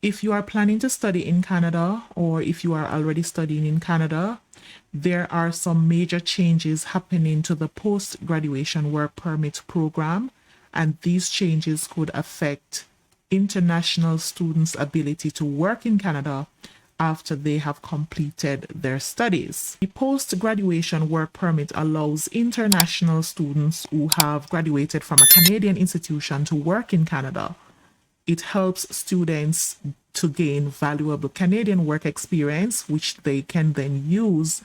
If you are planning to study in Canada, or if you are already studying in Canada, there are some major changes happening to the post-graduation work permit program, and these changes could affect international students' ability to work in Canada after they have completed their studies. The post-graduation work permit allows international students who have graduated from a Canadian institution to work in Canada. It helps students to gain valuable Canadian work experience, which they can then use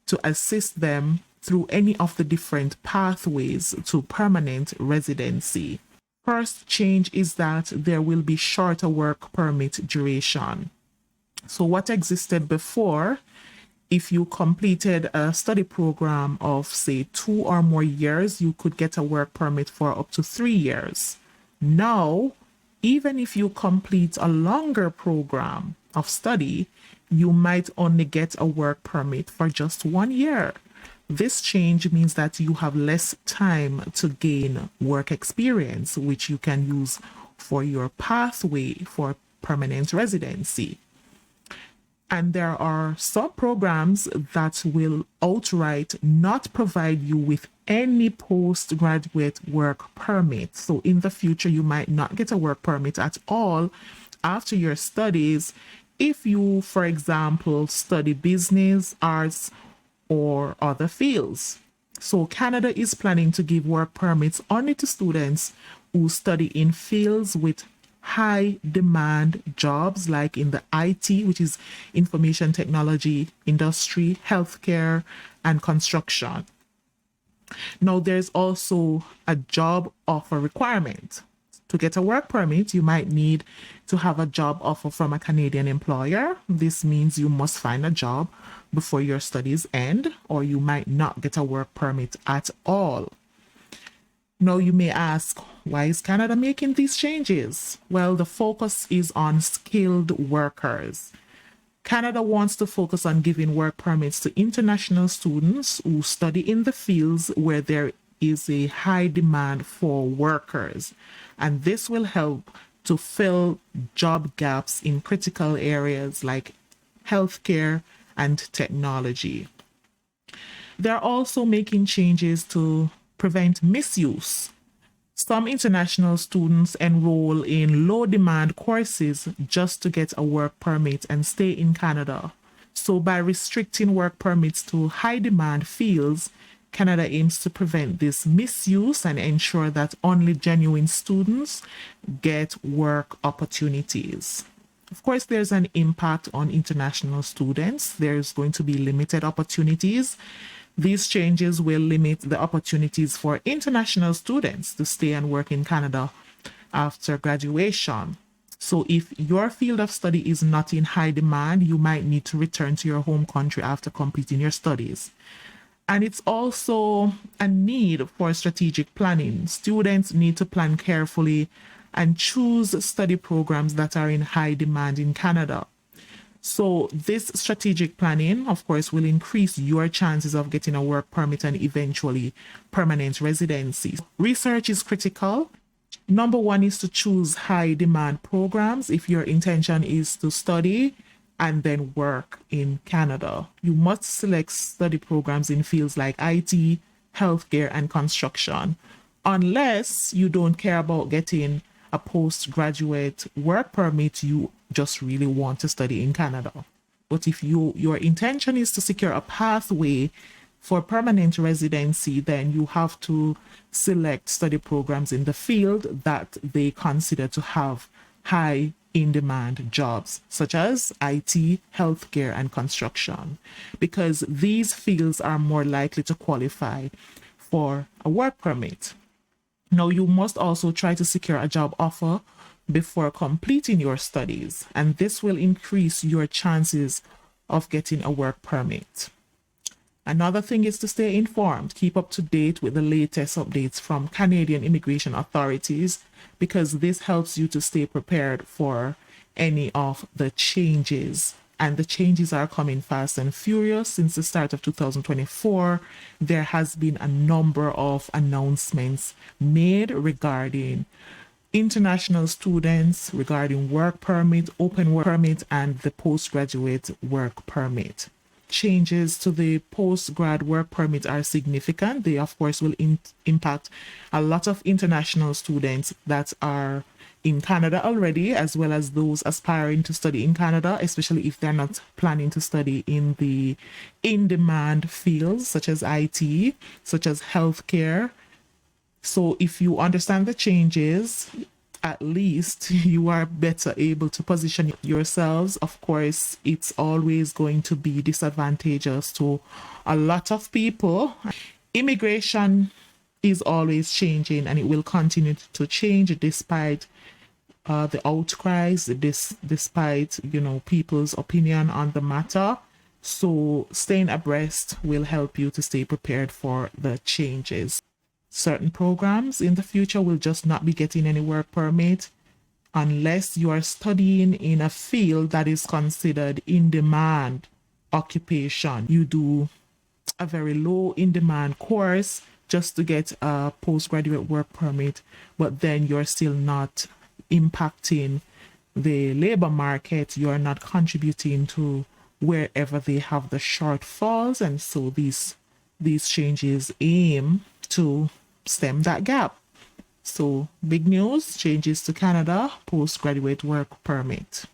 to assist them through any of the different pathways to permanent residency. First change is that there will be shorter work permit duration. So what existed before, if you completed a study program of, say, 2 or more years, you could get a work permit for up to 3 years. Now, even if you complete a longer program of study, you might only get a work permit for just 1 year. This change means that you have less time to gain work experience, which you can use for your pathway for permanent residency. And there are some programs that will outright not provide you with any postgraduate work permit. So in the future, you might not get a work permit at all after your studies if you, for example, study business, arts, or other fields. So Canada is planning to give work permits only to students who study in fields with high demand jobs, like in the IT, which is information technology industry, healthcare, and construction. Now, there's also a job offer requirement. To get a work permit, you might need to have a job offer from a Canadian employer. This means you must find a job before your studies end, or you might not get a work permit at all. Now, you may ask, why is Canada making these changes? Well, the focus is on skilled workers. Canada wants to focus on giving work permits to international students who study in the fields where there is a high demand for workers. And this will help to fill job gaps in critical areas like healthcare and technology. They're also making changes to prevent misuse. Some international students enroll in low demand courses just to get a work permit and stay in Canada. So by restricting work permits to high demand fields, Canada aims to prevent this misuse and ensure that only genuine students get work opportunities. Of course, there's an impact on international students. There's going to be limited opportunities. These changes will limit the opportunities for international students to stay and work in Canada after graduation. So if your field of study is not in high demand, you might need to return to your home country after completing your studies. And it's also a need for strategic planning. Students need to plan carefully and choose study programs that are in high demand in Canada. So this strategic planning, of course, will increase your chances of getting a work permit and eventually permanent residency. Research is critical. Number one is to choose high demand programs if your intention is to study and then work in Canada. You must select study programs in fields like IT, healthcare, and construction, unless you don't care about getting a postgraduate work permit, you just really want to study in Canada. But if your intention is to secure a pathway for permanent residency, then you have to select study programs in the field that they consider to have high in-demand jobs, such as IT, healthcare, and construction, because these fields are more likely to qualify for a work permit. Now, you must also try to secure a job offer before completing your studies, and this will increase your chances of getting a work permit. Another thing is to stay informed. Keep up to date with the latest updates from Canadian immigration authorities, because this helps you to stay prepared for any of the changes. And the changes are coming fast and furious. Since the start of 2024, there has been a number of announcements made regarding international students regarding work permit, open work permit, and the postgraduate work permit. Changes to the postgrad work permit are significant. They, of course, will impact a lot of international students that are in Canada already, as well as those aspiring to study in Canada, especially if they're not planning to study in the in-demand fields such as IT, such as healthcare. So if you understand the changes, at least you are better able to position yourselves. Of course, it's always going to be disadvantageous to a lot of people. Immigration is always changing, and it will continue to change despite the outcries, despite people's opinion on the matter. So staying abreast will help you to stay prepared for the changes. Certain programs in the future will just not be getting any work permit unless you are studying in a field that is considered in demand occupation. You do a very low in demand course just to get a postgraduate work permit, but then you're still not impacting the labor market. You're not contributing to wherever they have the shortfalls, and so these changes aim to stem that gap. So big news, changes to Canada postgraduate work permit.